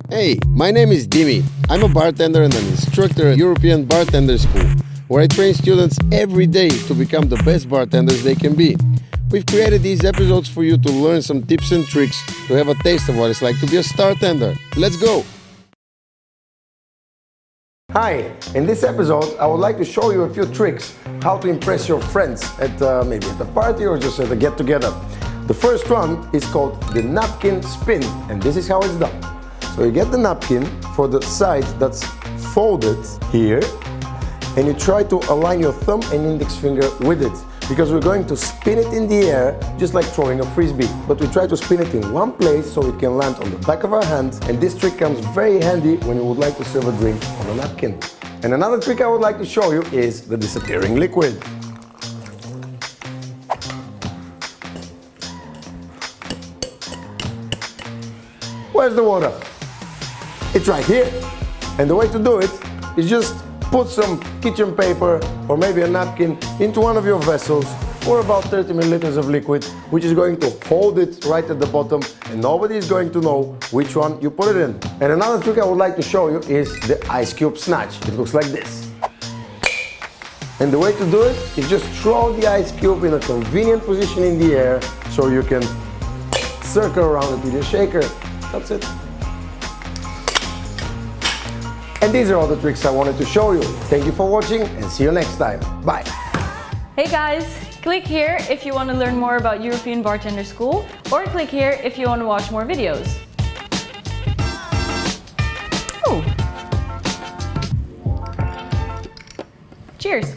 Hey, my name is Dimi. I'm a bartender and an instructor at European Bartender School, where I train students every day to become the best bartenders they can be. We've created these episodes for you to learn some tips and tricks to have a taste of what it's like to be a bartender. Let's go! Hi, in this episode I would like to show you a few tricks how to impress your friends at maybe at a party or just at a get-together. The first one is called the Napkin Spin, and this is how it's done. So you get the napkin for the side that's folded here, and you try to align your thumb and index finger with it, because we're going to spin it in the air just like throwing a frisbee. But we try to spin it in one place so it can land on the back of our hand, and this trick comes very handy when you would like to serve a drink on a napkin. And another trick I would like to show you is the disappearing liquid. Where's the water? It's right here. And the way to do it is just put some kitchen paper or maybe a napkin into one of your vessels for about 30 milliliters of liquid, which is going to hold it right at the bottom, and nobody is going to know which one you put it in. And another trick I would like to show you is the ice cube snatch. It looks like this. And the way to do it is just throw the ice cube in a convenient position in the air so you can circle around it with your shaker. That's it. And these are all the tricks I wanted to show you. Thank you for watching and see you next time. Bye. Hey guys, click here if you want to learn more about European Bartender School, or click here if you want to watch more videos. Oh. Cheers.